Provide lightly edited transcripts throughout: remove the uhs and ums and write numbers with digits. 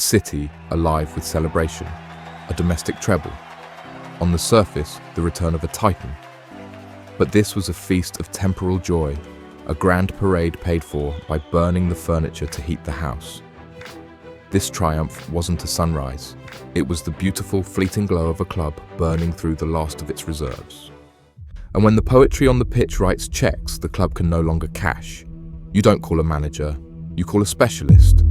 city alive with celebration, a domestic treble. On the surface, the return of a titan. But this was a feast of temporal joy, a grand parade paid for by burning the furniture to heat the house. This triumph wasn't a sunrise. It was the beautiful, fleeting glow of a club burning through the last of its reserves. And when the poetry on the pitch writes checks the club can no longer cash, you don't call a manager, you call a specialist.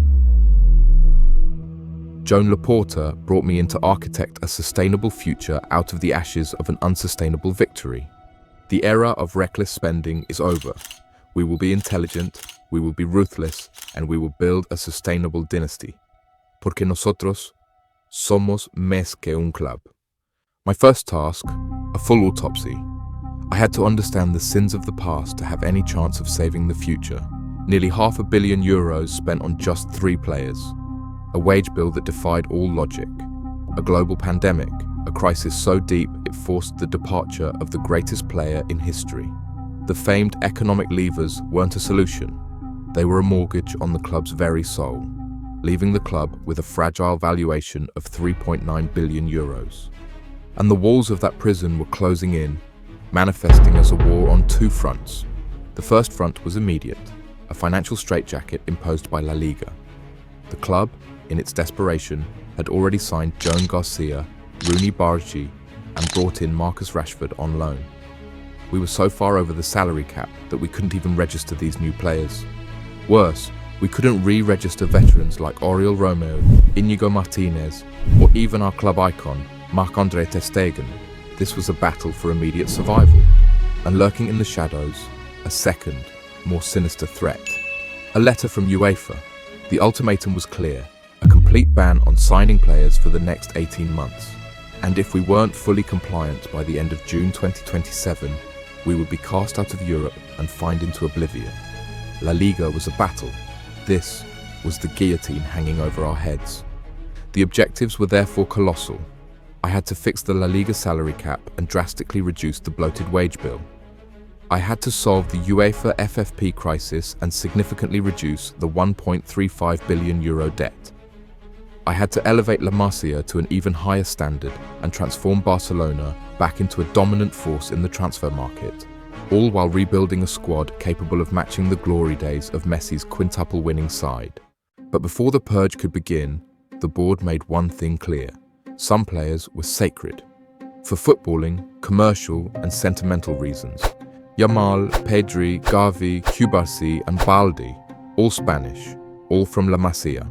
Joan Laporta brought me in to architect a sustainable future out of the ashes of an unsustainable victory. The era of reckless spending is over. We will be intelligent, we will be ruthless, and we will build a sustainable dynasty. Porque nosotros somos más que un club. My first task, a full autopsy. I had to understand the sins of the past to have any chance of saving the future. Nearly €500 million spent on just 3 players. A wage bill that defied all logic. A global pandemic, a crisis so deep it forced the departure of the greatest player in history. The famed economic levers weren't a solution. They were a mortgage on the club's very soul, leaving the club with a fragile valuation of €3.9 billion. And the walls of that prison were closing in, manifesting as a war on 2 fronts. The first front was immediate, a financial straitjacket imposed by La Liga. The club, in its desperation, had already signed Joan Garcia, Rooney Bargi, and brought in Marcus Rashford on loan. We were so far over the salary cap that we couldn't even register these new players. Worse, we couldn't re-register veterans like Oriol Romeu, Inigo Martinez, or even our club icon, Marc-Andre ter Stegen. This was a battle for immediate survival, and lurking in the shadows, a second, more sinister threat. A letter from UEFA. The ultimatum was clear, a complete ban on signing players for the next 18 months. And if we weren't fully compliant by the end of June 2027, we would be cast out of Europe and fined into oblivion. La Liga was a battle. This was the guillotine hanging over our heads. The objectives were therefore colossal. I had to fix the La Liga salary cap and drastically reduce the bloated wage bill. I had to solve the UEFA FFP crisis and significantly reduce the €1.35 billion debt. I had to elevate La Masia to an even higher standard and transform Barcelona back into a dominant force in the transfer market, all while rebuilding a squad capable of matching the glory days of Messi's quintuple winning side. But before the purge could begin, the board made one thing clear. Some players were sacred. For footballing, commercial and sentimental reasons. Yamal, Pedri, Gavi, Cubarsí and Baldi, all Spanish, all from La Masia,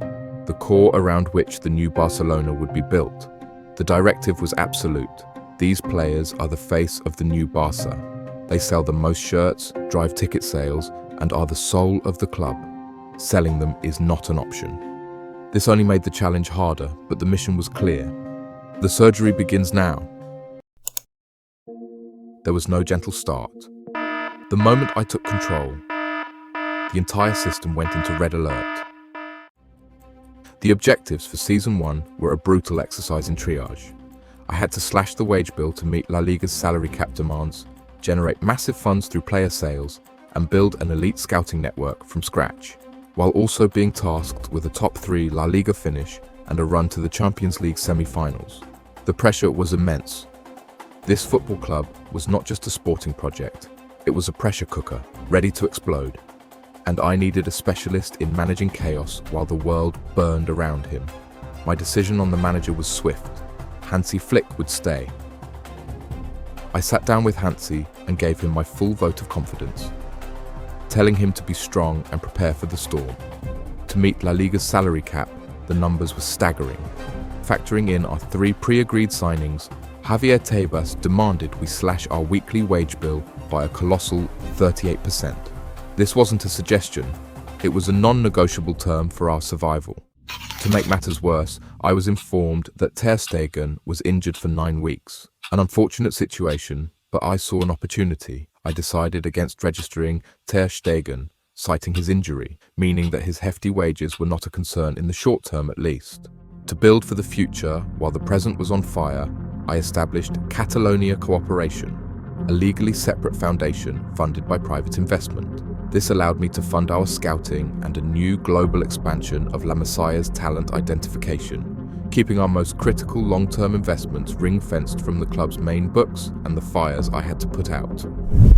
the core around which the new Barcelona would be built. The directive was absolute. These players are the face of the new Barca. They sell the most shirts, drive ticket sales, and are the soul of the club. Selling them is not an option. This only made the challenge harder, but the mission was clear. The surgery begins now. There was no gentle start. The moment I took control, the entire system went into red alert. The objectives for Season 1 were a brutal exercise in triage. I had to slash the wage bill to meet La Liga's salary cap demands, generate massive funds through player sales, and build an elite scouting network from scratch, while also being tasked with a top 3 La Liga finish and a run to the Champions League semi-finals. The pressure was immense. This football club was not just a sporting project, it was a pressure cooker, ready to explode. And I needed a specialist in managing chaos while the world burned around him. My decision on the manager was swift. Hansi Flick would stay. I sat down with Hansi and gave him my full vote of confidence, telling him to be strong and prepare for the storm. To meet La Liga's salary cap, the numbers were staggering. Factoring in our 3 pre-agreed signings, Javier Tebas demanded we slash our weekly wage bill by a colossal 38%. This wasn't a suggestion, it was a non-negotiable term for our survival. To make matters worse, I was informed that Ter Stegen was injured for 9 weeks. An unfortunate situation, but I saw an opportunity. I decided against registering Ter Stegen, citing his injury, meaning that his hefty wages were not a concern in the short term at least. To build for the future while the present was on fire, I established Catalonia Cooperation, a legally separate foundation funded by private investment. This allowed me to fund our scouting and a new global expansion of La Masia's talent identification, keeping our most critical long-term investments ring-fenced from the club's main books and the fires I had to put out.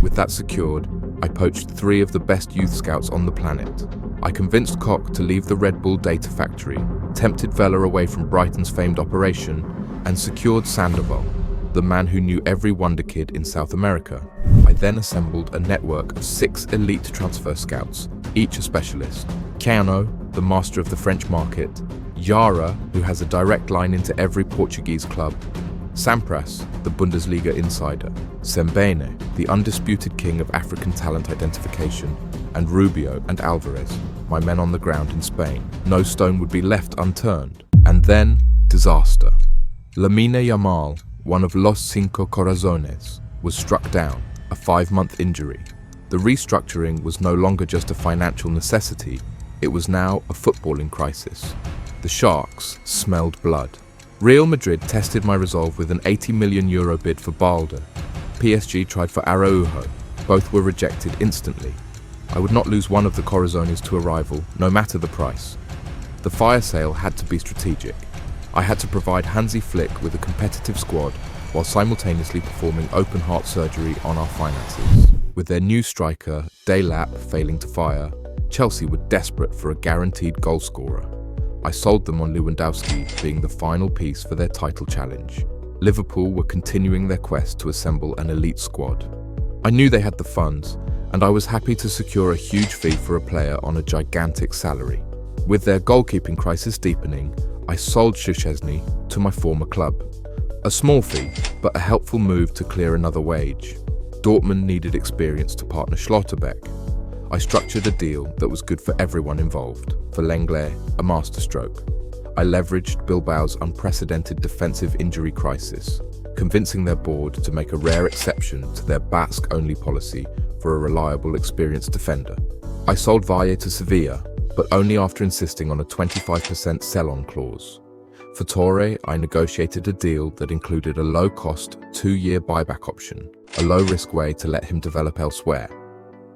With that secured, I poached 3 of the best youth scouts on the planet. I convinced Koch to leave the Red Bull data factory, tempted Vela away from Brighton's famed operation, and secured Sandoval, the man who knew every wonder kid in South America. I then assembled a network of 6 elite transfer scouts, each a specialist. Cano, the master of the French market, Yara, who has a direct line into every Portuguese club, Sampras, the Bundesliga insider, Sembene, the undisputed king of African talent identification, and Rubio and Alvarez, my men on the ground in Spain. No stone would be left unturned. And then, disaster. Lamine Yamal, one of Los Cinco Corazones, was struck down, a 5-month injury. The restructuring was no longer just a financial necessity, it was now a footballing crisis. The Sharks smelled blood. Real Madrid tested my resolve with an €80 million bid for Balde. PSG tried for Araujo. Both were rejected instantly. I would not lose one of the Corazones to a rival, no matter the price. The fire sale had to be strategic. I had to provide Hansi Flick with a competitive squad while simultaneously performing open-heart surgery on our finances. With their new striker, Delap, failing to fire, Chelsea were desperate for a guaranteed goalscorer. I sold them on Lewandowski being the final piece for their title challenge. Liverpool were continuing their quest to assemble an elite squad. I knew they had the funds, and I was happy to secure a huge fee for a player on a gigantic salary. With their goalkeeping crisis deepening, I sold Szczesny to my former club. A small fee, but a helpful move to clear another wage. Dortmund needed experience to partner Schlotterbeck. I structured a deal that was good for everyone involved. For Lenglet, a masterstroke. I leveraged Bilbao's unprecedented defensive injury crisis, convincing their board to make a rare exception to their Basque-only policy for a reliable, experienced defender. I sold Valle to Sevilla, but only after insisting on a 25% sell-on clause. For Torre, I negotiated a deal that included a low-cost 2-year buyback option, a low-risk way to let him develop elsewhere.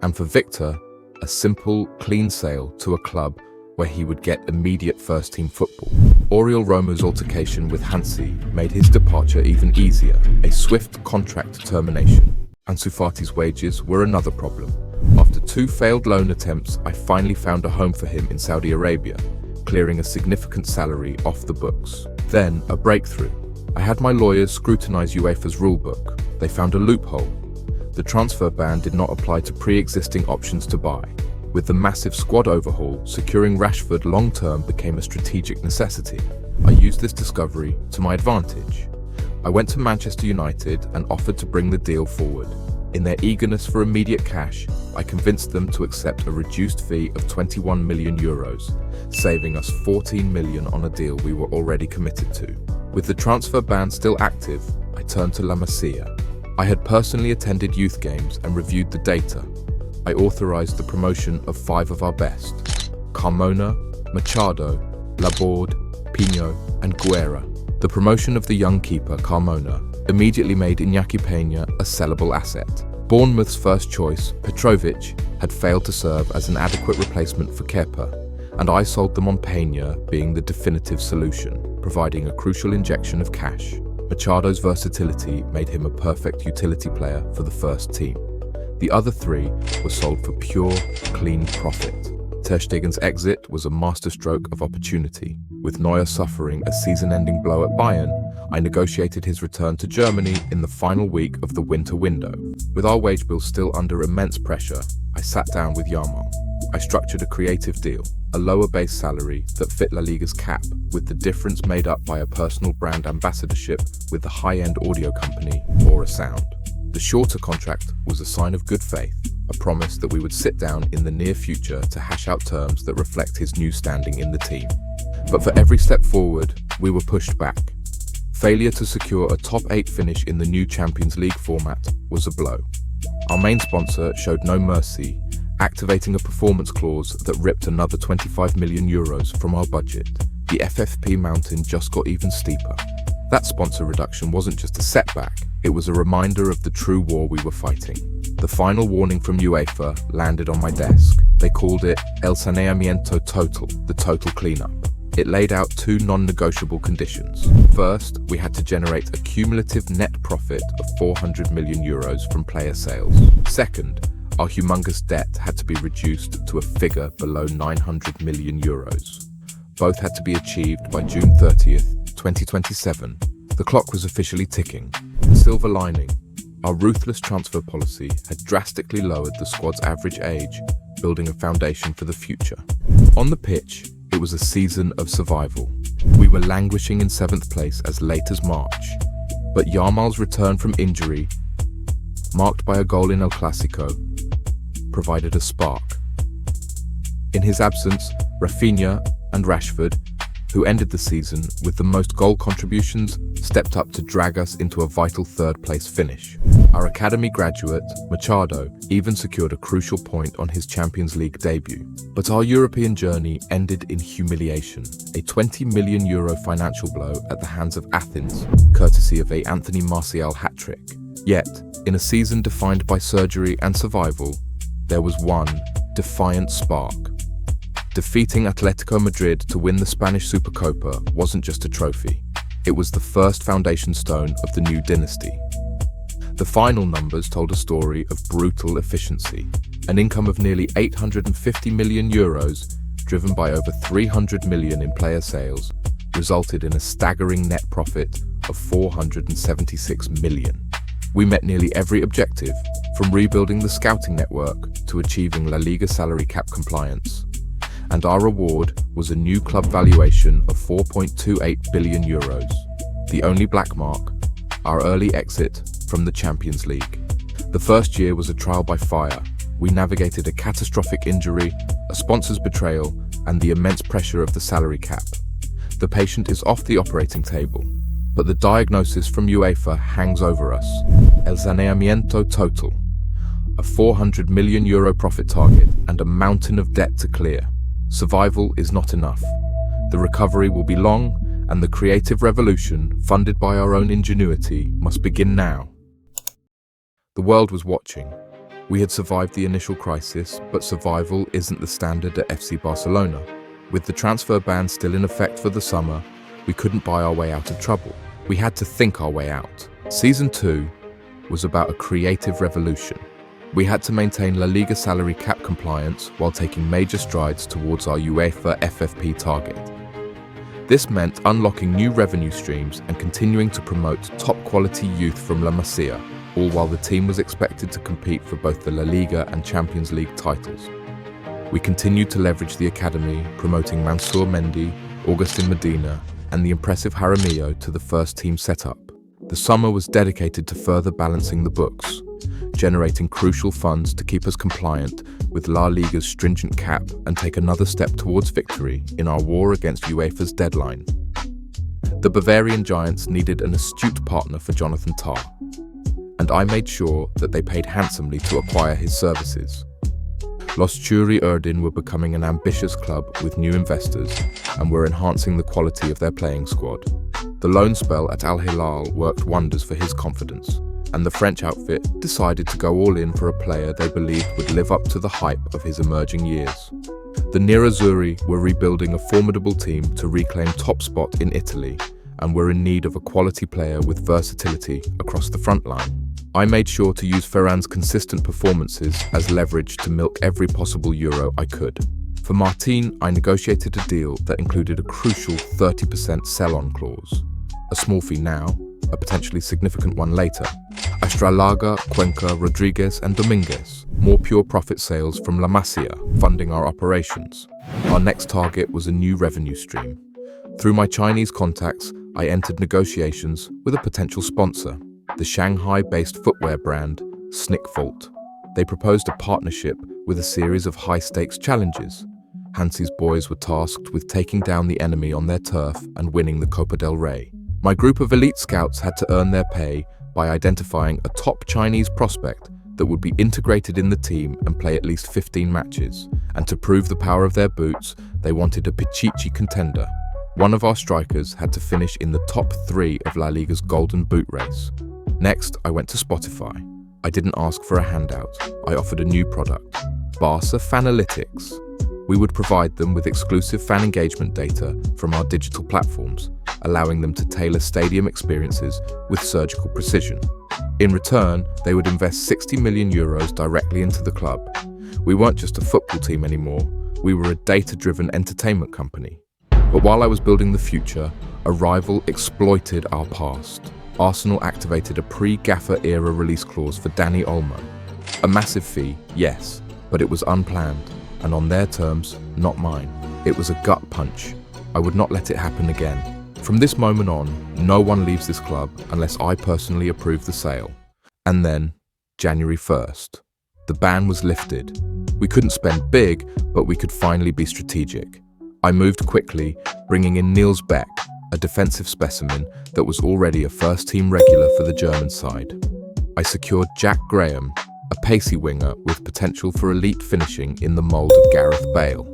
And for Victor, a simple, clean sale to a club where he would get immediate first-team football. Oriol Roma's altercation with Hansi made his departure even easier, a swift contract termination. Ansu Fati's wages were another problem. After 2 failed loan attempts, I finally found a home for him in Saudi Arabia, clearing a significant salary off the books. Then, a breakthrough. I had my lawyers scrutinize UEFA's rulebook. They found a loophole. The transfer ban did not apply to pre-existing options to buy. With the massive squad overhaul, securing Rashford long-term became a strategic necessity. I used this discovery to my advantage. I went to Manchester United and offered to bring the deal forward. In their eagerness for immediate cash, I convinced them to accept a reduced fee of €21 million, saving us $14 million on a deal we were already committed to. With the transfer ban still active, I turned to La Masia. I had personally attended youth games and reviewed the data. I authorized the promotion of 5 of our best: Carmona, Machado, Laborde, Pino, and Guerra. The promotion of the young keeper, Carmona, immediately made Iñaki Peña a sellable asset. Bournemouth's first choice, Petrovic, had failed to serve as an adequate replacement for Kepa, and I sold them on Peña being the definitive solution, providing a crucial injection of cash. Machado's versatility made him a perfect utility player for the first team. The other 3 were sold for pure, clean profit. Ter Stegen's exit was a masterstroke of opportunity. With Neuer suffering a season-ending blow at Bayern, I negotiated his return to Germany in the final week of the winter window. With our wage bill still under immense pressure, I sat down with Yamal. I structured a creative deal, a lower base salary that fit La Liga's cap, with the difference made up by a personal brand ambassadorship with the high-end audio company Aura Sound. The shorter contract was a sign of good faith, a promise that we would sit down in the near future to hash out terms that reflect his new standing in the team. But for every step forward, we were pushed back. Failure to secure a top 8 finish in the new Champions League format was a blow. Our main sponsor showed no mercy, activating a performance clause that ripped another €25 million from our budget. The FFP mountain just got even steeper. That sponsor reduction wasn't just a setback, It was a reminder of the true war we were fighting. The final warning from UEFA landed on my desk. They called it El Saneamiento Total, the total cleanup. It laid out two non-negotiable conditions. First, we had to generate a cumulative net profit of 400 million euros from player sales. Second, our humongous debt had to be reduced to a figure below 900 million euros. Both had to be achieved by June 30th, 2027. The clock was officially ticking. The silver lining: our ruthless transfer policy had drastically lowered the squad's average age, building a foundation for the future. On the pitch, it was a season of survival. We were languishing in 7th place as late as March, but Yamal's return from injury, marked by a goal in El Clasico, provided a spark. In his absence, Rafinha and Rashford, who ended the season with the most goal contributions, stepped up to drag us into a vital 3rd-place finish. Our academy graduate, Machado, even secured a crucial point on his Champions League debut. But our European journey ended in humiliation, a €20 million financial blow at the hands of Athens, courtesy of a Anthony Martial hat-trick. Yet, in a season defined by surgery and survival, there was one defiant spark. Defeating Atletico Madrid to win the Spanish Supercopa wasn't just a trophy, it was the first foundation stone of the new dynasty. The final numbers told a story of brutal efficiency. An income of nearly 850 million euros, driven by over 300 million in player sales, resulted in a staggering net profit of 476 million. We met nearly every objective, from rebuilding the scouting network to achieving La Liga salary cap compliance. And our reward was a new club valuation of 4.28 billion euros. The only black mark, our early exit from the Champions League. The first year was a trial by fire. We navigated a catastrophic injury, a sponsor's betrayal, and the immense pressure of the salary cap. The patient is off the operating table, but the diagnosis from UEFA hangs over us. El Saneamiento Total, a 400 million euro profit target, and a mountain of debt to clear. Survival is not enough. The recovery will be long, and the creative revolution, funded by our own ingenuity, must begin now. The world was watching. We had survived the initial crisis, but survival isn't the standard at FC Barcelona. With the transfer ban still in effect for the summer, we couldn't buy our way out of trouble. We had to think our way out. Season 2 was about a creative revolution. We had to maintain La Liga salary cap compliance while taking major strides towards our UEFA FFP target. This meant unlocking new revenue streams and continuing to promote top-quality youth from La Masia, all while the team was expected to compete for both the La Liga and Champions League titles. We continued to leverage the academy, promoting Mansour Mendy, Augustin Medina, and the impressive Jaramillo to the first team setup. The summer was dedicated to further balancing the books, generating crucial funds to keep us compliant with La Liga's stringent cap and take another step towards victory in our war against UEFA's deadline. The Bavarian Giants needed an astute partner for Jonathan Tah, and I made sure that they paid handsomely to acquire his services. Los Churi Erdin were becoming an ambitious club with new investors and were enhancing the quality of their playing squad. The loan spell at Al Hilal worked wonders for his confidence, and the French outfit decided to go all in for a player they believed would live up to the hype of his emerging years. The Nerazzurri were rebuilding a formidable team to reclaim top spot in Italy and were in need of a quality player with versatility across the front line. I made sure to use Ferran's consistent performances as leverage to milk every possible euro I could. For Martin, I negotiated a deal that included a crucial 30% sell-on clause. A small fee now, a potentially significant one later. Astralaga, Cuenca, Rodriguez and Dominguez, more pure profit sales from La Masia, funding our operations. Our next target was a new revenue stream. Through my Chinese contacts, I entered negotiations with a potential sponsor, the Shanghai-based footwear brand Snickfault. They proposed a partnership with a series of high-stakes challenges. Hansi's boys were tasked with taking down the enemy on their turf and winning the Copa del Rey. My group of elite scouts had to earn their pay by identifying a top Chinese prospect that would be integrated in the team and play at least 15 matches. And to prove the power of their boots, they wanted a Pichichi contender. One of our strikers had to finish in the top 3 of La Liga's Golden Boot race. Next, I went to Spotify. I didn't ask for a handout. I offered a new product, Barca Fanalytics. We would provide them with exclusive fan engagement data from our digital platforms, allowing them to tailor stadium experiences with surgical precision. In return, they would invest 60 million euros directly into the club. We weren't just a football team anymore, we were a data-driven entertainment company. But while I was building the future, a rival exploited our past. Arsenal activated a pre-Gaffer era release clause for Dani Olmo. A massive fee, yes, but it was unplanned, and on their terms, not mine. It was a gut punch. I would not let it happen again. From this moment on, no one leaves this club unless I personally approve the sale. And then, January 1st, the ban was lifted. We couldn't spend big, but we could finally be strategic. I moved quickly, bringing in Niels Beck, a defensive specimen that was already a first-team regular for the German side. I secured Jack Graham, a pacey winger with potential for elite finishing in the mould of Gareth Bale,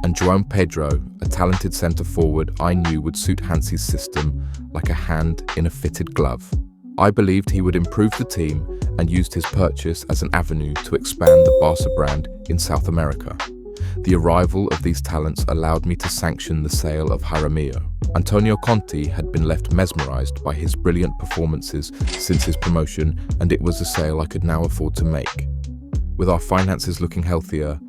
and João Pedro, a talented centre-forward I knew would suit Hansi's system like a hand in a fitted glove. I believed he would improve the team and used his purchase as an avenue to expand the Barca brand in South America. The arrival of these talents allowed me to sanction the sale of Jaramillo. Antonio Conte had been left mesmerized by his brilliant performances since his promotion, and it was a sale I could now afford to make. With our finances looking healthier,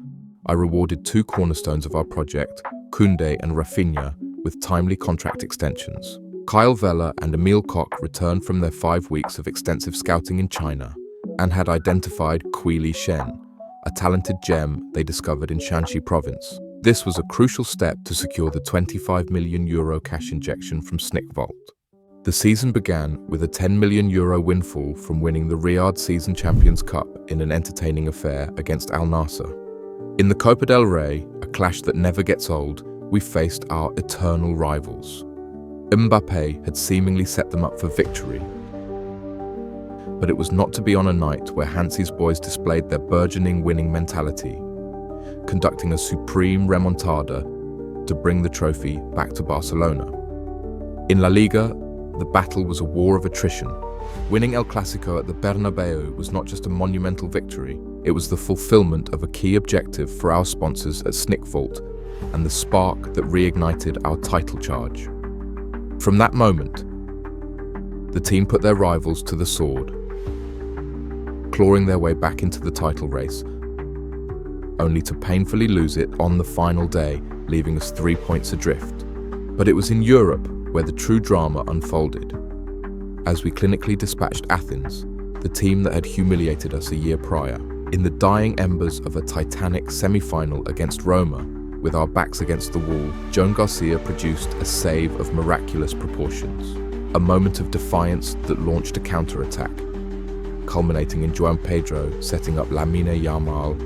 I rewarded two cornerstones of our project, Koundé and Rafinha, with timely contract extensions. Kyle Vela and Emile Koch returned from their 5 weeks of extensive scouting in China and had identified Quili Shen, a talented gem they discovered in Shanxi province. This was a crucial step to secure the 25 million euro cash injection from Snickvolt. The season began with a 10 million euro windfall from winning the Riyadh Season Champions Cup in an entertaining affair against Al Nassr. In the Copa del Rey, a clash that never gets old, we faced our eternal rivals. Mbappé had seemingly set them up for victory. But it was not to be on a night where Hansi's boys displayed their burgeoning winning mentality, conducting a supreme remontada to bring the trophy back to Barcelona. In La Liga, the battle was a war of attrition. Winning El Clasico at the Bernabeu was not just a monumental victory, it was the fulfillment of a key objective for our sponsors at Snickvolt and the spark that reignited our title charge. From that moment, the team put their rivals to the sword, clawing their way back into the title race, only to painfully lose it on the final day, leaving us 3 points adrift. But it was in Europe where the true drama unfolded. As we clinically dispatched Athens, the team that had humiliated us a year prior, in the dying embers of a titanic semi-final against Roma, with our backs against the wall, Joan Garcia produced a save of miraculous proportions. A moment of defiance that launched a counter-attack, culminating in João Pedro setting up Lamine Yamal,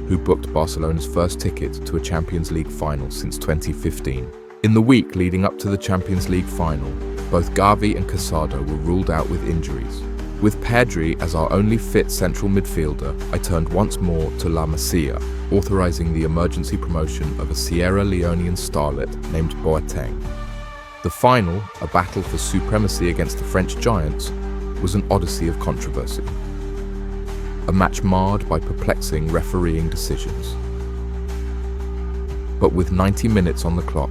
who booked Barcelona's first ticket to a Champions League final since 2015. In the week leading up to the Champions League final, both Gavi and Casado were ruled out with injuries. With Pedri as our only fit central midfielder, I turned once more to La Masia, authorizing the emergency promotion of a Sierra Leonean starlet named Boateng. The final, a battle for supremacy against the French giants, was an odyssey of controversy. A match marred by perplexing refereeing decisions. But with 90 minutes on the clock,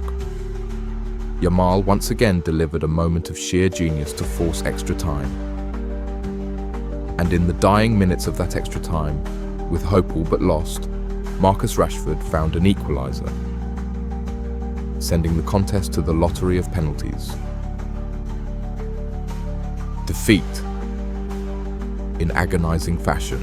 Yamal once again delivered a moment of sheer genius to force extra time. And in the dying minutes of that extra time, with hope all but lost, Marcus Rashford found an equaliser, sending the contest to the lottery of penalties. Defeat in agonizing fashion.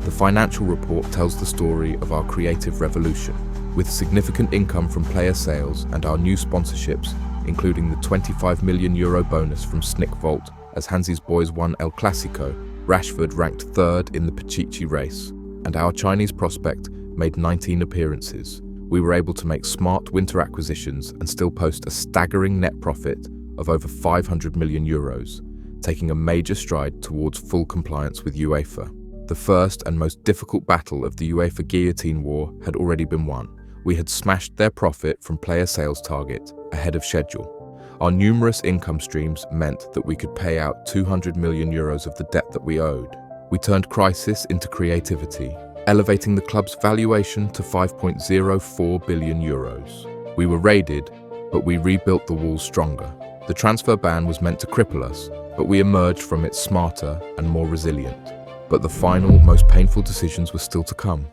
The financial report tells the story of our creative revolution, with significant income from player sales and our new sponsorships, including the 25 million euro bonus from Snickvolt as Hansi's boys won El Clasico. Rashford ranked third in the Pichichi race, and our Chinese prospect made 19 appearances. We were able to make smart winter acquisitions and still post a staggering net profit of over 500 million euros, taking a major stride towards full compliance with UEFA. The first and most difficult battle of the UEFA guillotine war had already been won. We had smashed their profit from player sales target ahead of schedule. Our numerous income streams meant that we could pay out 200 million euros of the debt that we owed. We turned crisis into creativity, elevating the club's valuation to 5.04 billion euros. We were raided, but we rebuilt the walls stronger. The transfer ban was meant to cripple us, but we emerged from it smarter and more resilient. But the final, most painful decisions were still to come.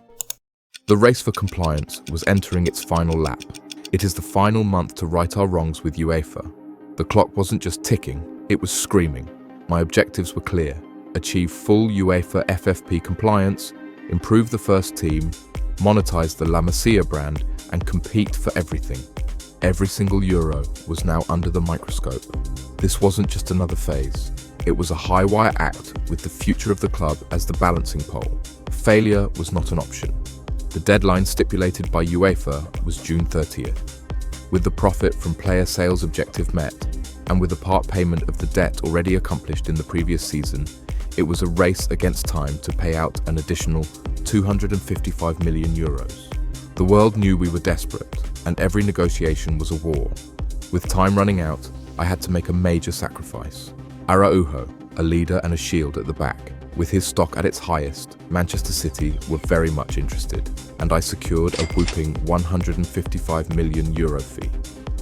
The race for compliance was entering its final lap. It is the final month to right our wrongs with UEFA. The clock wasn't just ticking, it was screaming. My objectives were clear: achieve full UEFA FFP compliance, improve the first team, monetize the La Masia brand, and compete for everything. Every single euro was now under the microscope. This wasn't just another phase. It was a high-wire act with the future of the club as the balancing pole. Failure was not an option. The deadline stipulated by UEFA was June 30th. With the profit from player sales objective met, and with the part payment of the debt already accomplished in the previous season, it was a race against time to pay out an additional 255 million euros. The world knew we were desperate, and every negotiation was a war. With time running out, I had to make a major sacrifice. Araujo, a leader and a shield at the back. With his stock at its highest, Manchester City were very much interested, and I secured a whopping 155 million euro fee.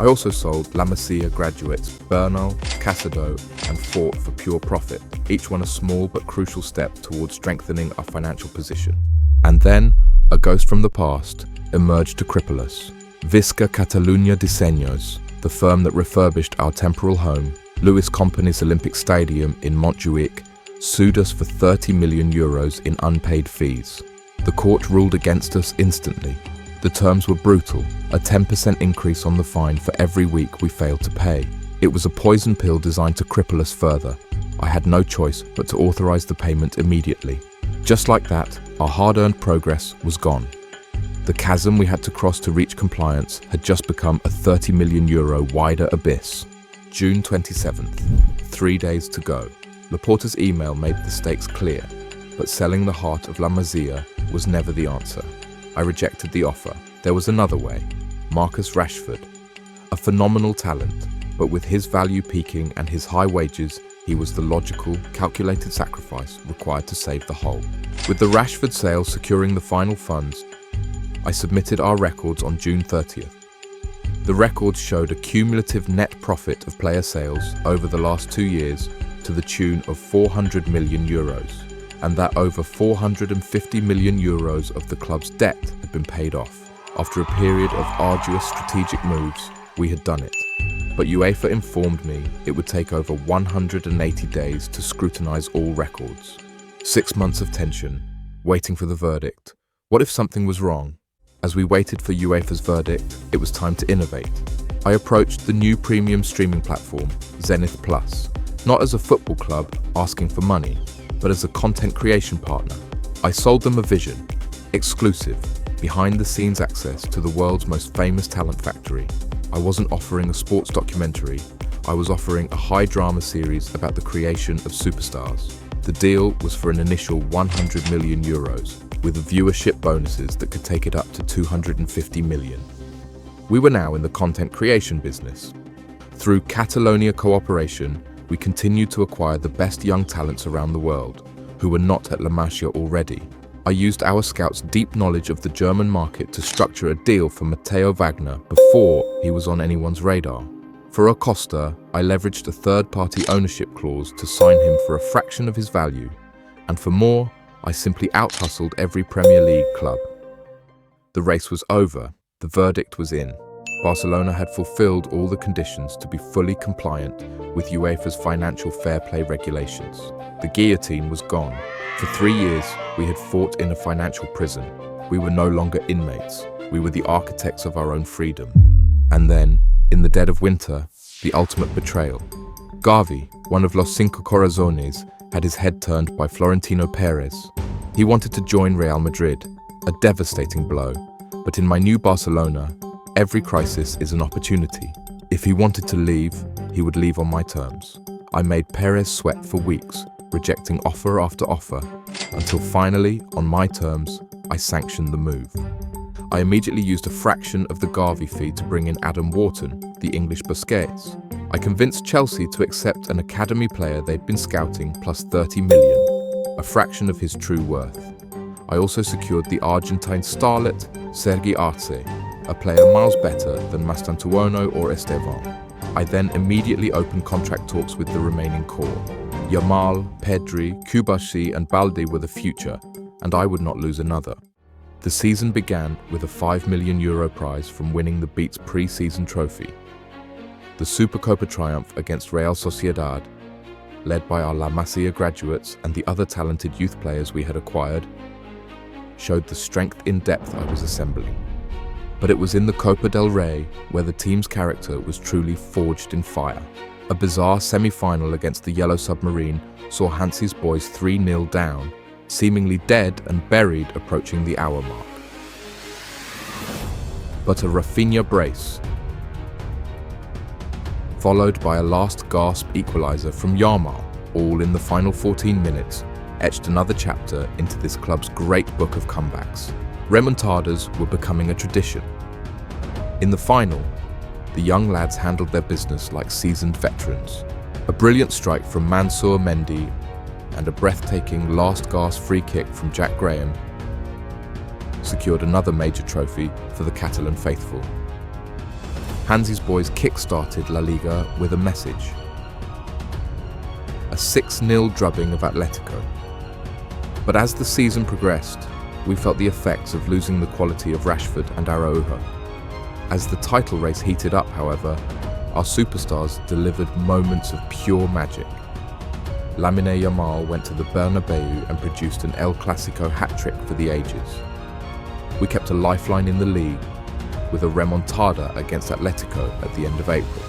I also sold La Masia graduates Bernal, Casado, and fought for pure profit, each one a small but crucial step towards strengthening our financial position. And then, a ghost from the past emerged to cripple us. Visca Catalunya Diseños, the firm that refurbished our temporal home, Luis Companys Olympic Stadium in Montjuic, sued us for 30 million euros in unpaid fees. The court ruled against us instantly. The terms were brutal, a 10% increase on the fine for every week we failed to pay. It was a poison pill designed to cripple us further. I had no choice but to authorize the payment immediately. Just like that, our hard-earned progress was gone. The chasm we had to cross to reach compliance had just become a 30 million euro wider abyss. June 27th, 3 days to go. Laporta's email made the stakes clear, but selling the heart of La Masia was never the answer. I rejected the offer. There was another way. Marcus Rashford, a phenomenal talent, but with his value peaking and his high wages, he was the logical, calculated sacrifice required to save the whole. With the Rashford sale securing the final funds, I submitted our records on June 30th. The records showed a cumulative net profit of player sales over the last 2 years to the tune of 400 million euros, and that over 450 million euros of the club's debt had been paid off. After a period of arduous strategic moves, we had done it. But UEFA informed me it would take over 180 days to scrutinize all records. 6 months of tension, waiting for the verdict. What if something was wrong? As we waited for UEFA's verdict, it was time to innovate. I approached the new premium streaming platform, Zenith Plus, not as a football club asking for money, but as a content creation partner. I sold them a vision, exclusive, behind-the-scenes access to the world's most famous talent factory. I wasn't offering a sports documentary, I was offering a high-drama series about the creation of superstars. The deal was for an initial 100 million euros, with viewership bonuses that could take it up to 250 million. We were now in the content creation business. Through Catalonia cooperation, we continued to acquire the best young talents around the world, who were not at La Masia already. I used our scouts' deep knowledge of the German market to structure a deal for Matteo Wagner before he was on anyone's radar. For Acosta, I leveraged a third-party ownership clause to sign him for a fraction of his value, and for more, I simply out-hustled every Premier League club. The race was over, the verdict was in. Barcelona had fulfilled all the conditions to be fully compliant with UEFA's financial fair play regulations. The guillotine was gone. For 3 years, we had fought in a financial prison. We were no longer inmates. We were the architects of our own freedom. And then, in the dead of winter, the ultimate betrayal. Gavi, one of Los Cinco Corazones, had his head turned by Florentino Perez. He wanted to join Real Madrid, a devastating blow. But in my new Barcelona, every crisis is an opportunity. If he wanted to leave, he would leave on my terms. I made Perez sweat for weeks, rejecting offer after offer, until finally, on my terms, I sanctioned the move. I immediately used a fraction of the Gavi fee to bring in Adam Wharton, the English Busquets. I convinced Chelsea to accept an academy player they'd been scouting plus 30 million, a fraction of his true worth. I also secured the Argentine starlet Sergi Arce, a player miles better than Mastantuono or Esteban. I then immediately opened contract talks with the remaining core. Yamal, Pedri, Kubashi and Balde were the future, and I would not lose another. The season began with a €5 million prize from winning the Beats pre-season trophy. The Supercopa triumph against Real Sociedad, led by our La Masia graduates and the other talented youth players we had acquired, showed the strength in depth I was assembling. But it was in the Copa del Rey where the team's character was truly forged in fire. A bizarre semi-final against the Yellow Submarine saw Hansi's boys 3-0 down, seemingly dead and buried approaching the hour mark. But a Rafinha brace, followed by a last-gasp equaliser from Yamal, all in the final 14 minutes, etched another chapter into this club's great book of comebacks. Remontadas were becoming a tradition. In the final, the young lads handled their business like seasoned veterans. A brilliant strike from Mansour Mendy and a breathtaking last-gasp free kick from Jack Graham secured another major trophy for the Catalan faithful. Hansi's boys kick-started La Liga with a message. A 6-0 drubbing of Atletico. But as the season progressed, we felt the effects of losing the quality of Rashford and Araujo. As the title race heated up, however, our superstars delivered moments of pure magic. Lamine Yamal went to the Bernabeu and produced an El Clasico hat-trick for the ages. We kept a lifeline in the league with a remontada against Atletico at the end of April.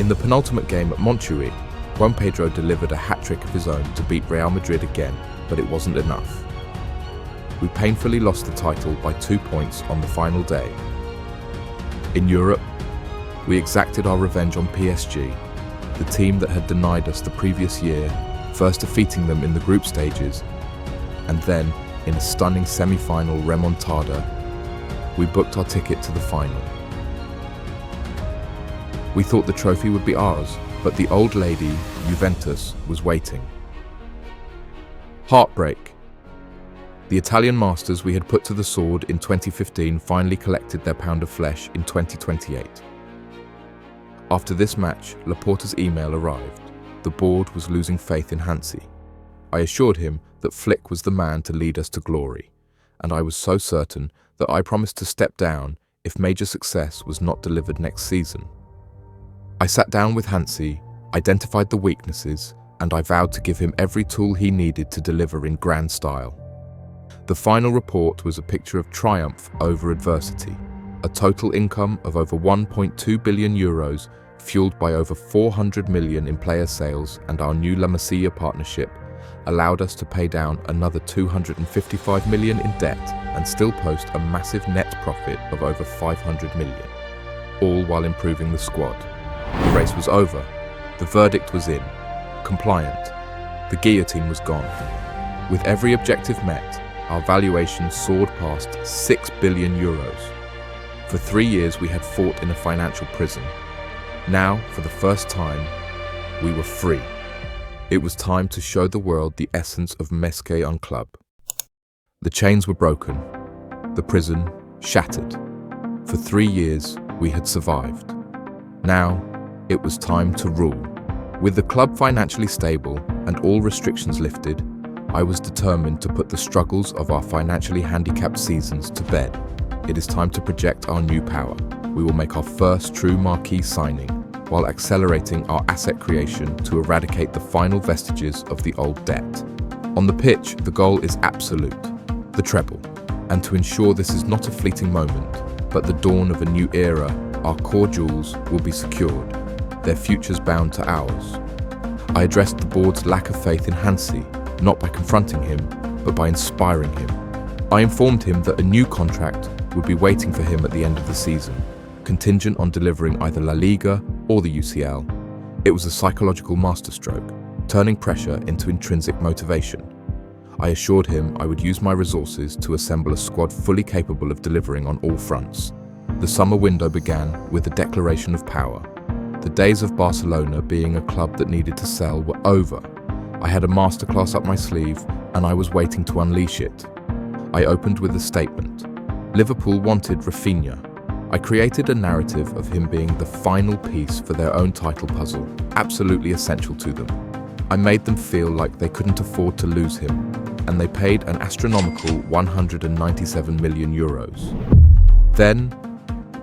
In the penultimate game at Montjuic, Juan Pedro delivered a hat-trick of his own to beat Real Madrid again, but it wasn't enough. We painfully lost the title by 2 points on the final day. In Europe, we exacted our revenge on PSG, the team that had denied us the previous year, first defeating them in the group stages, and then, in a stunning semi-final remontada, we booked our ticket to the final. We thought the trophy would be ours, but the old lady, Juventus, was waiting. Heartbreak. The Italian masters we had put to the sword in 2015 finally collected their pound of flesh in 2028. After this match, Laporta's email arrived. The board was losing faith in Hansi. I assured him that Flick was the man to lead us to glory, and I was so certain that I promised to step down if major success was not delivered next season. I sat down with Hansi, identified the weaknesses, and I vowed to give him every tool he needed to deliver in grand style. The final report was a picture of triumph over adversity, a total income of over €1.2 billion, fueled by over 400 million in player sales, and our new La Masia partnership allowed us to pay down another 255 million in debt and still post a massive net profit of over 500 million, all while improving the squad. The race was over. The verdict was in. Compliant. The guillotine was gone. With every objective met, our valuation soared past €6 billion. For 3 years we had fought in a financial prison. Now, for the first time, we were free. It was time to show the world the essence of Mesque un Club. The chains were broken, the prison shattered. For 3 years, we had survived. Now, it was time to rule. With the club financially stable and all restrictions lifted, I was determined to put the struggles of our financially handicapped seasons to bed. It is time to project our new power. We will make our first true marquee signing, while accelerating our asset creation to eradicate the final vestiges of the old debt. On the pitch, the goal is absolute, the treble. And to ensure this is not a fleeting moment, but the dawn of a new era, our core jewels will be secured, their futures bound to ours. I addressed the board's lack of faith in Hansi, not by confronting him, but by inspiring him. I informed him that a new contract would be waiting for him at the end of the season, contingent on delivering either La Liga or the UCL. It was a psychological masterstroke, turning pressure into intrinsic motivation. I assured him I would use my resources to assemble a squad fully capable of delivering on all fronts. The summer window began with a declaration of power. The days of Barcelona being a club that needed to sell were over. I had a masterclass up my sleeve, and I was waiting to unleash it. I opened with a statement. Liverpool wanted Rafinha. I created a narrative of him being the final piece for their own title puzzle, absolutely essential to them. I made them feel like they couldn't afford to lose him, and they paid an astronomical 197 million euros. Then,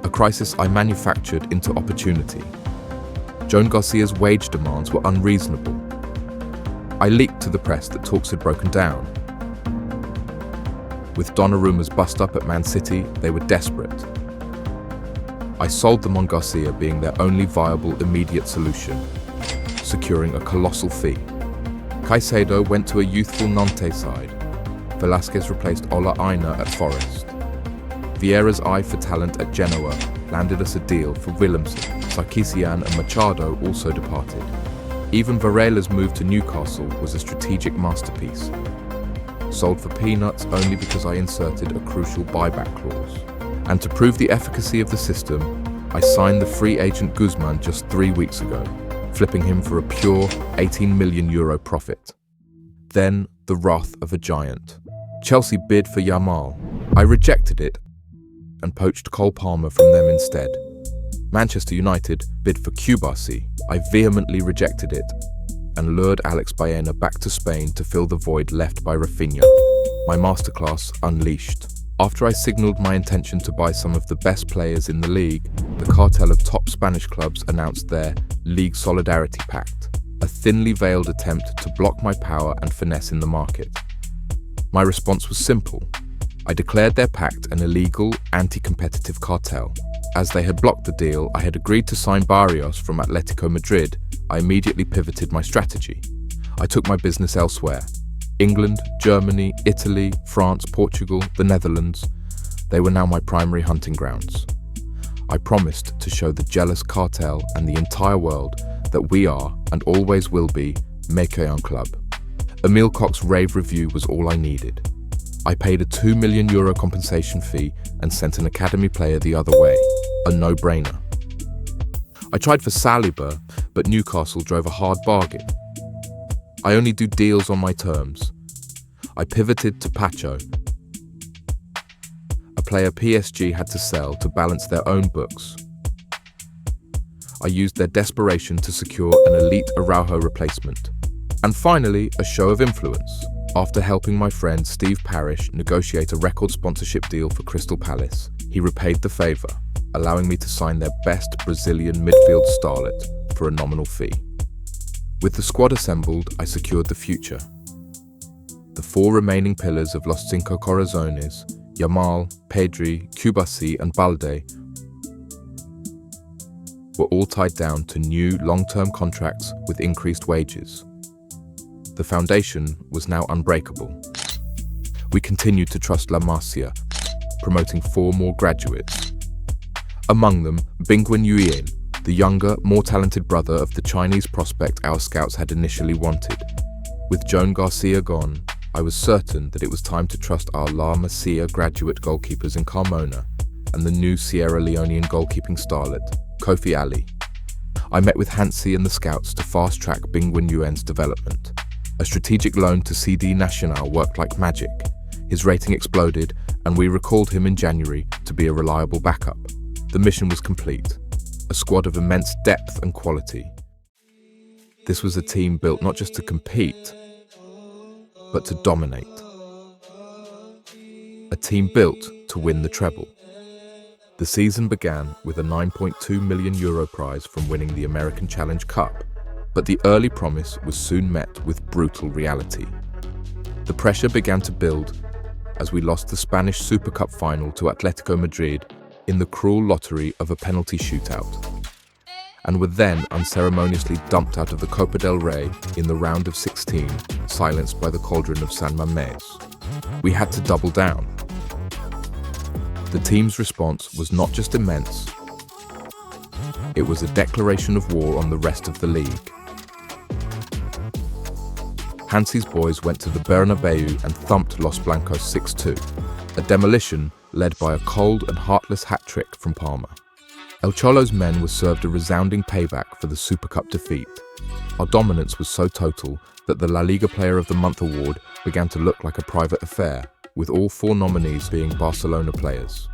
a crisis I manufactured into opportunity. Joan Garcia's wage demands were unreasonable. I leaked to the press that talks had broken down. With Donnarumma's bust up at Man City, they were desperate. I sold them on Garcia being their only viable immediate solution, securing a colossal fee. Caicedo went to a youthful Nantes side. Velasquez replaced Ola Aina at Forest. Vieira's eye for talent at Genoa landed us a deal for Willemsen. Sarkisian and Machado also departed. Even Varela's move to Newcastle was a strategic masterpiece. Sold for peanuts only because I inserted a crucial buyback clause. And to prove the efficacy of the system, I signed the free agent Guzman just 3 weeks ago, flipping him for a pure 18 million euro profit. Then, the wrath of a giant. Chelsea bid for Yamal. I rejected it and poached Cole Palmer from them instead. Manchester United bid for Cubarsí. I vehemently rejected it and lured Alex Baena back to Spain to fill the void left by Rafinha. My masterclass unleashed. After I signalled my intention to buy some of the best players in the league, the cartel of top Spanish clubs announced their League Solidarity Pact, a thinly veiled attempt to block my power and finesse in the market. My response was simple. I declared their pact an illegal, anti-competitive cartel. As they had blocked the deal, I had agreed to sign Barrios from Atletico Madrid. I immediately pivoted my strategy. I took my business elsewhere. England, Germany, Italy, France, Portugal, the Netherlands. They were now my primary hunting grounds. I promised to show the jealous cartel and the entire world that we are, and always will be, Mekeon Club. Emile Koch's rave review was all I needed. I paid a €2 million compensation fee and sent an academy player the other way. A no-brainer. I tried for Saliba, but Newcastle drove a hard bargain. I only do deals on my terms. I pivoted to Pacho, a player PSG had to sell to balance their own books. I used their desperation to secure an elite Araujo replacement. And finally, a show of influence. After helping my friend Steve Parish negotiate a record sponsorship deal for Crystal Palace, he repaid the favour, allowing me to sign their best Brazilian midfield starlet for a nominal fee. With the squad assembled, I secured the future. The 4 remaining pillars of Los Cinco Corazones, Yamal, Pedri, Cubarsí and Balde, were all tied down to new long-term contracts with increased wages. The foundation was now unbreakable. We continued to trust La Masia, promoting 4 more graduates. Among them, Bingwen Yuyin, the younger, more talented brother of the Chinese prospect our scouts had initially wanted. With Joan Garcia gone, I was certain that it was time to trust our La Masia graduate goalkeepers in Carmona and the new Sierra Leonean goalkeeping starlet, Kofi Ali. I met with Hansi and the scouts to fast-track Bingwen Yuyen's development. A strategic loan to CD Nacional worked like magic. His rating exploded, and we recalled him in January to be a reliable backup. The mission was complete. A squad of immense depth and quality. This was a team built not just to compete, but to dominate. A team built to win the treble. The season began with a €9.2 million prize from winning the American Challenge Cup, but the early promise was soon met with brutal reality. The pressure began to build as we lost the Spanish Super Cup final to Atletico Madrid in the cruel lottery of a penalty shootout, and were then unceremoniously dumped out of the Copa del Rey in the round of 16, silenced by the cauldron of San Mamés. We had to double down. The team's response was not just immense, it was a declaration of war on the rest of the league. Hansi's boys went to the Bernabeu and thumped Los Blancos 6-2, a demolition led by a cold and heartless hat-trick from Palmer. El Cholo's men were served a resounding payback for the Super Cup defeat. Our dominance was so total that the La Liga Player of the Month award began to look like a private affair, with all 4 nominees being Barcelona players.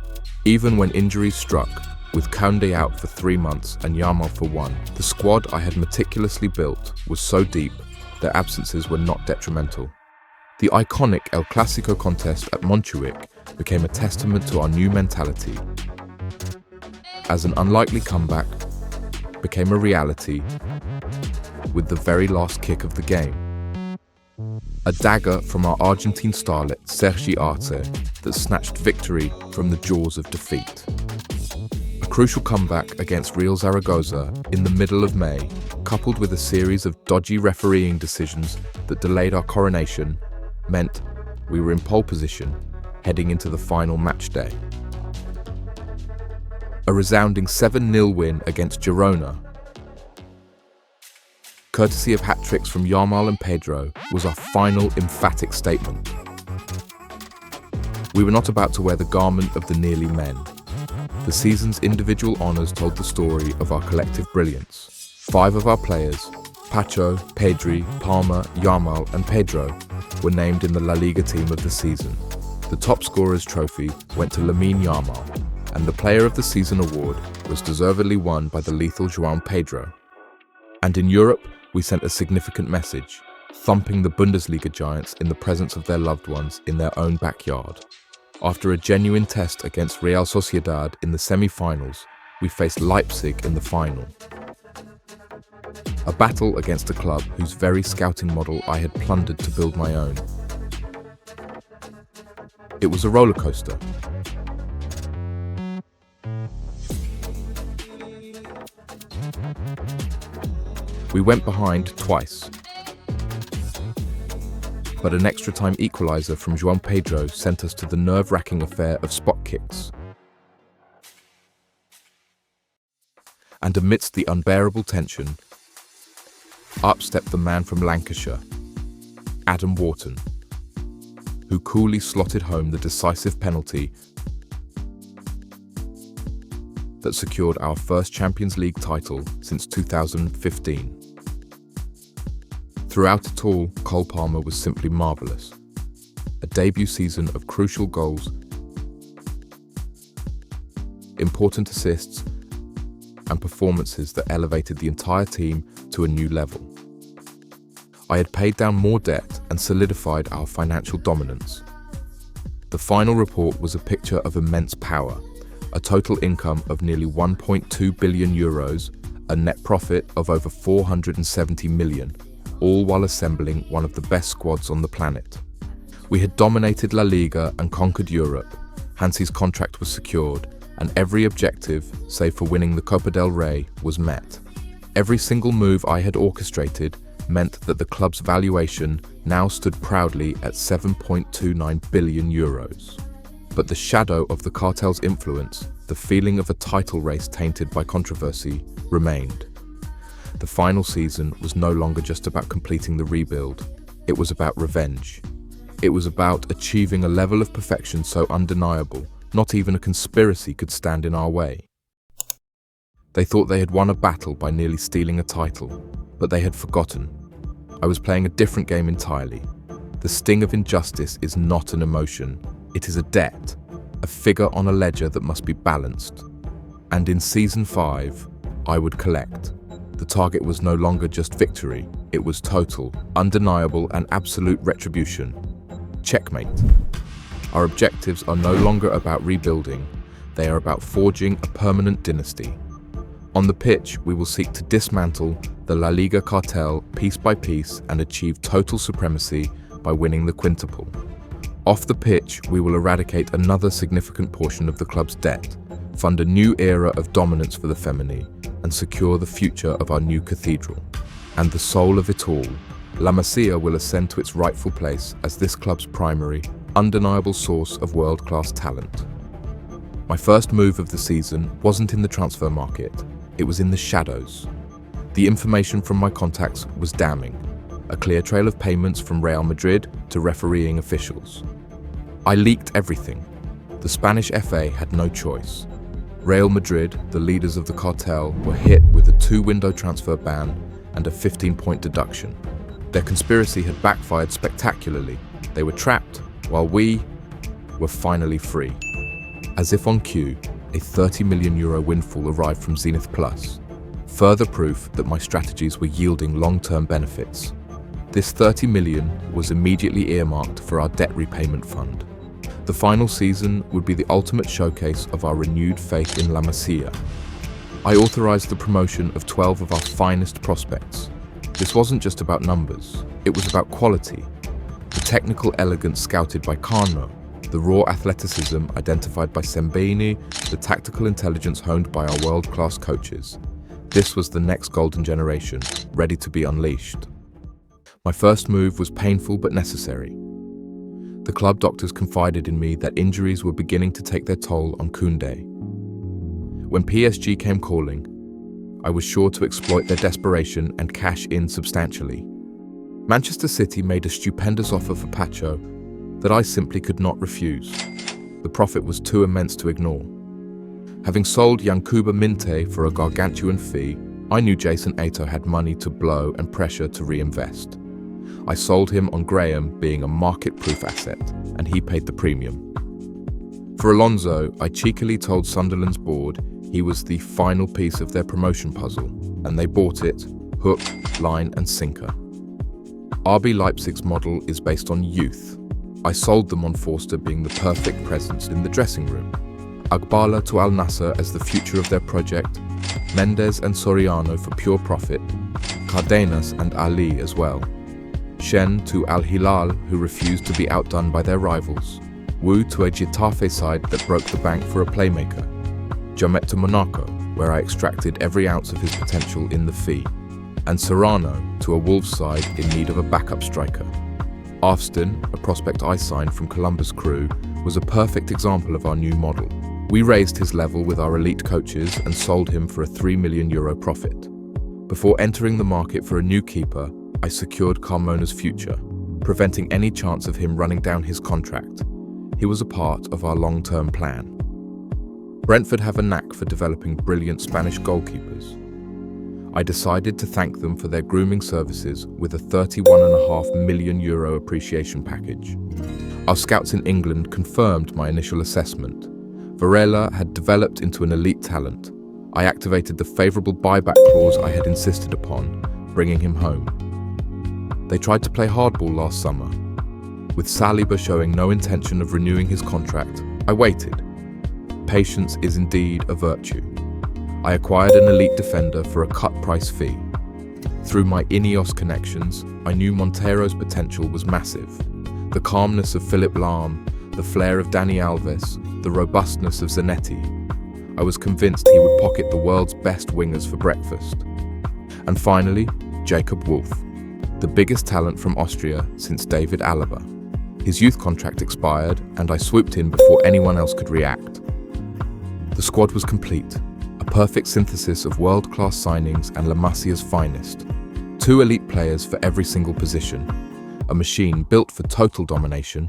Even when injuries struck, with Koundé out for 3 months and Yamal for 1, the squad I had meticulously built was so deep their absences were not detrimental. The iconic El Clásico contest at Montjuic became a testament to our new mentality, as an unlikely comeback became a reality with the very last kick of the game. A dagger from our Argentine starlet Sergi Arce that snatched victory from the jaws of defeat. A crucial comeback against Real Zaragoza in the middle of May, coupled with a series of dodgy refereeing decisions that delayed our coronation, meant we were in pole position heading into the final match day. A resounding 7-0 win against Girona, courtesy of hat-tricks from Yamal and Pedro, was our final emphatic statement. We were not about to wear the garment of the nearly men. The season's individual honours told the story of our collective brilliance. 5 of our players, Pacho, Pedri, Palma, Yamal and Pedro, were named in the La Liga team of the season. The top scorer's trophy went to Lamine Yamal, and the Player of the Season award was deservedly won by the lethal João Pedro. And in Europe, we sent a significant message, thumping the Bundesliga giants in the presence of their loved ones in their own backyard. After a genuine test against Real Sociedad in the semi-finals, we faced Leipzig in the final. A battle against a club whose very scouting model I had plundered to build my own. It was a roller coaster. We went behind twice, but an extra-time equaliser from João Pedro sent us to the nerve-wracking affair of spot kicks. And amidst the unbearable tension, up stepped the man from Lancashire, Adam Wharton, who coolly slotted home the decisive penalty that secured our first Champions League title since 2015. Throughout it all, Cole Palmer was simply marvellous. A debut season of crucial goals, important assists, and performances that elevated the entire team to a new level. I had paid down more debt and solidified our financial dominance. The final report was a picture of immense power, a total income of nearly 1.2 billion euros, a net profit of over 470 million, all while assembling one of the best squads on the planet. We had dominated La Liga and conquered Europe. Hansi's contract was secured, and every objective, save for winning the Copa del Rey, was met. Every single move I had orchestrated meant that the club's valuation now stood proudly at 7.29 billion euros. But the shadow of the cartel's influence, the feeling of a title race tainted by controversy, remained. The final season was no longer just about completing the rebuild. It was about revenge. It was about achieving a level of perfection so undeniable, not even a conspiracy could stand in our way. They thought they had won a battle by nearly stealing a title, but they had forgotten. I was playing a different game entirely. The sting of injustice is not an emotion, it is a debt, a figure on a ledger that must be balanced. And in Season 5, I would collect. The target was no longer just victory, it was total, undeniable and absolute retribution. Checkmate. Our objectives are no longer about rebuilding, they are about forging a permanent dynasty. On the pitch, we will seek to dismantle the La Liga cartel piece by piece and achieve total supremacy by winning the quintuple. Off the pitch, we will eradicate another significant portion of the club's debt, fund a new era of dominance for the Femení, and secure the future of our new cathedral. And the soul of it all, La Masia will ascend to its rightful place as this club's primary, undeniable source of world-class talent. My first move of the season wasn't in the transfer market, it was in the shadows. The information from my contacts was damning, a clear trail of payments from Real Madrid to refereeing officials. I leaked everything. The Spanish FA had no choice. Real Madrid, the leaders of the cartel, were hit with a 2-window transfer ban and a 15-point deduction. Their conspiracy had backfired spectacularly. They were trapped, while we were finally free. As if on cue, a €30 million windfall arrived from Zenith Plus, further proof that my strategies were yielding long-term benefits. This 30 million was immediately earmarked for our debt repayment fund. The final season would be the ultimate showcase of our renewed faith in La Masia. I authorized the promotion of 12 of our finest prospects. This wasn't just about numbers, it was about quality. The technical elegance scouted by Carno, the raw athleticism identified by Sembini, the tactical intelligence honed by our world-class coaches. This was the next golden generation, ready to be unleashed. My first move was painful but necessary. The club doctors confided in me that injuries were beginning to take their toll on Koundé. When PSG came calling, I was sure to exploit their desperation and cash in substantially. Manchester City made a stupendous offer for Pacho that I simply could not refuse. The profit was too immense to ignore. Having sold Yankuba Minte for a gargantuan fee, I knew Jason Ato had money to blow and pressure to reinvest. I sold him on Graham being a market-proof asset, and he paid the premium. For Alonso, I cheekily told Sunderland's board he was the final piece of their promotion puzzle, and they bought it, hook, line and sinker. RB Leipzig's model is based on youth. I sold them on Forster being the perfect presence in the dressing room. Agbala to Al Nassr as the future of their project, Mendes and Soriano for pure profit, Cardenas and Ali as well. Shen to Al Hilal, who refused to be outdone by their rivals. Wu to a Getafe side that broke the bank for a playmaker. Jamet to Monaco, where I extracted every ounce of his potential in the fee. And Serrano to a Wolves side in need of a backup striker. Arfston, a prospect I signed from Columbus Crew, was a perfect example of our new model. We raised his level with our elite coaches and sold him for a €3 million profit. Before entering the market for a new keeper, I secured Carmona's future, preventing any chance of him running down his contract. He was a part of our long-term plan. Brentford have a knack for developing brilliant Spanish goalkeepers. I decided to thank them for their grooming services with a €31.5 million appreciation package. Our scouts in England confirmed my initial assessment. Varela had developed into an elite talent. I activated the favourable buyback clause I had insisted upon, bringing him home. They tried to play hardball last summer. With Saliba showing no intention of renewing his contract, I waited. Patience is indeed a virtue. I acquired an elite defender for a cut-price fee. Through my Ineos connections, I knew Montero's potential was massive. The calmness of Philipp Lahm, the flair of Dani Alves, the robustness of Zanetti. I was convinced he would pocket the world's best wingers for breakfast. And finally, Jacob Wolf, the biggest talent from Austria since David Alaba. His youth contract expired, and I swooped in before anyone else could react. The squad was complete, a perfect synthesis of world-class signings and La Masia's finest. 2 elite players for every single position, a machine built for total domination.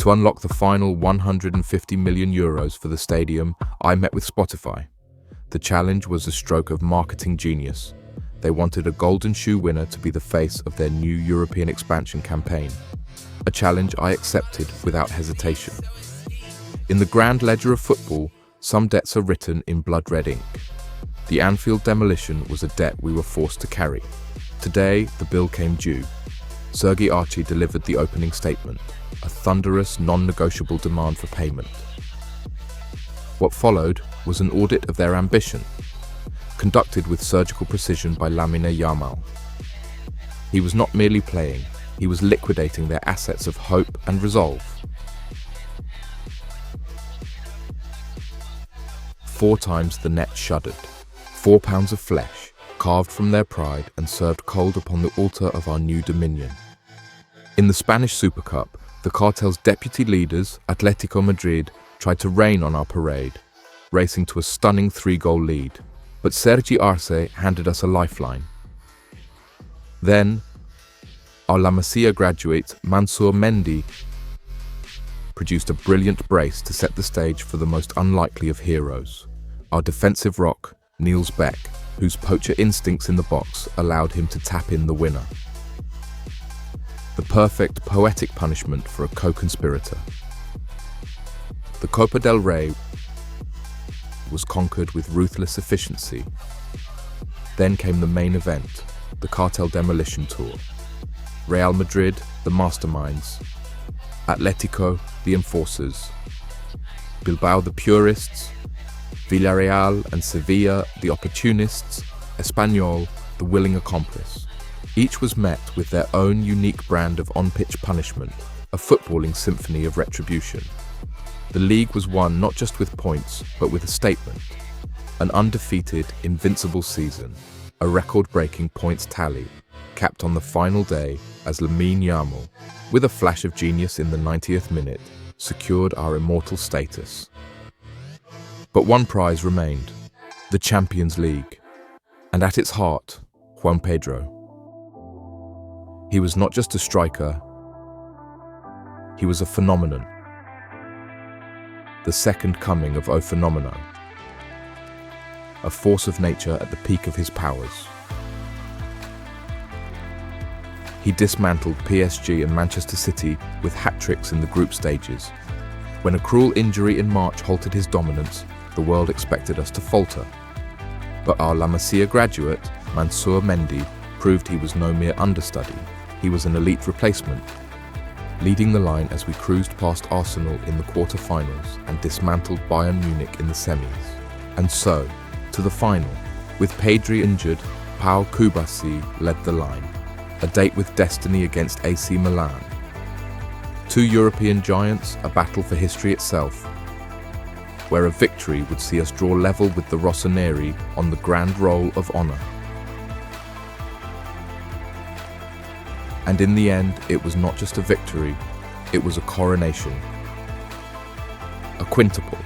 To unlock the final €150 million for the stadium, I met with Spotify. The challenge was a stroke of marketing genius. They wanted a golden shoe winner to be the face of their new European expansion campaign. A challenge I accepted without hesitation. In the grand ledger of football, some debts are written in blood-red ink. The Anfield demolition was a debt we were forced to carry. Today, the bill came due. Sergei Archie delivered the opening statement, a thunderous, non-negotiable demand for payment. What followed was an audit of their ambition, conducted with surgical precision by Lamine Yamal. He was not merely playing, he was liquidating their assets of hope and resolve. 4 times the net shuddered. 4 pounds of flesh, carved from their pride and served cold upon the altar of our new dominion. In the Spanish Super Cup, the cartel's deputy leaders, Atletico Madrid, tried to rain on our parade, racing to a stunning 3-goal lead. But Sergi Arce handed us a lifeline. Then, our La Masia graduate, Mansour Mendy, produced a brilliant brace to set the stage for the most unlikely of heroes. our defensive rock, Niels Beck, whose poacher instincts in the box allowed him to tap in the winner. The perfect poetic punishment for a co-conspirator. The Copa del Rey was conquered with ruthless efficiency. Then came the main event, the cartel demolition tour. Real Madrid, the masterminds. Atletico, the enforcers. Bilbao, the purists. Villarreal and Sevilla, the opportunists. Espanyol, the willing accomplice. Each was met with their own unique brand of on-pitch punishment, a footballing symphony of retribution. The league was won not just with points, but with a statement. An undefeated, invincible season, a record-breaking points tally, capped on the final day as Lamine Yamal, with a flash of genius in the 90th minute, secured our immortal status. But one prize remained, the Champions League, and at its heart, Juan Pedro. He was not just a striker, he was a phenomenon. The second coming of O Phenomenon. A force of nature at the peak of his powers. He dismantled PSG and Manchester City with hat-tricks in the group stages. When a cruel injury in March halted his dominance, the world expected us to falter. But our La Masia graduate, Mansour Mendy, proved he was no mere understudy. He was an elite replacement, leading the line as we cruised past Arsenal in the quarter-finals and dismantled Bayern Munich in the semis. And so, to the final. With Pedri injured, Pau Kubasi led the line. A date with destiny against AC Milan. Two European giants, a battle for history itself, where a victory would see us draw level with the Rossoneri on the Grand Roll of Honour. And in the end, it was not just a victory, it was a coronation. A quintuple.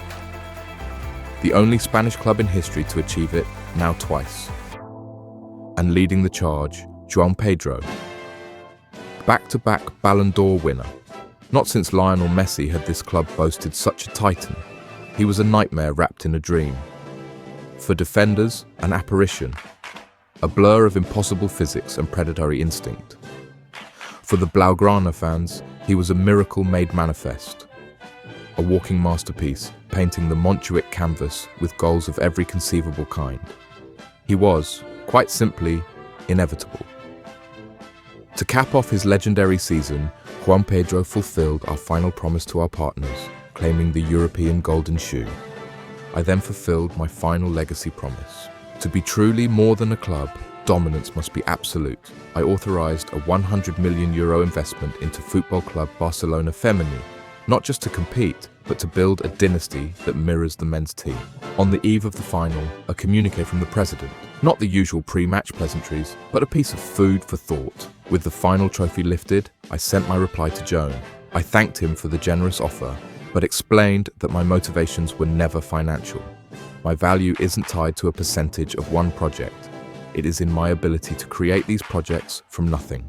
The only Spanish club in history to achieve it, now twice. And leading the charge, João Pedro. Back-to-back Ballon d'Or winner. Not since Lionel Messi had this club boasted such a titan. He was a nightmare wrapped in a dream. For defenders, an apparition. A blur of impossible physics and predatory instinct. For the Blaugrana fans, he was a miracle made manifest. A walking masterpiece, painting the Montjuic canvas with goals of every conceivable kind. He was, quite simply, inevitable. To cap off his legendary season, Juan Pedro fulfilled our final promise to our partners, claiming the European Golden Shoe. I then fulfilled my final legacy promise. To be truly more than a club, dominance must be absolute. I authorized a €100 million investment into Football Club Barcelona Femení, not just to compete, but to build a dynasty that mirrors the men's team. On the eve of the final, a communique from the president. Not the usual pre-match pleasantries, but a piece of food for thought. With the final trophy lifted, I sent my reply to Joan. I thanked him for the generous offer, but explained that my motivations were never financial. My value isn't tied to a percentage of one project. It is in my ability to create these projects from nothing.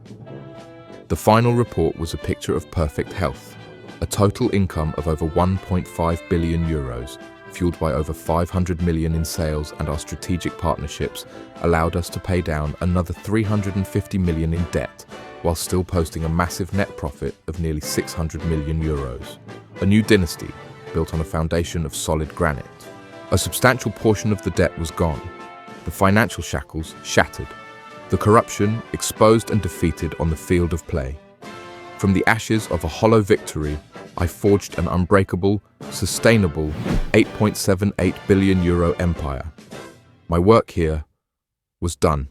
The final report was a picture of perfect health. A total income of over €1.5 billion, fueled by over 500 million in sales, and our strategic partnerships allowed us to pay down another 350 million in debt, while still posting a massive net profit of nearly 600 million euros. A new dynasty, built on a foundation of solid granite. A substantial portion of the debt was gone, the financial shackles shattered, the corruption exposed and defeated on the field of play. From the ashes of a hollow victory, I forged an unbreakable, sustainable €8.78 billion empire. My work here was done.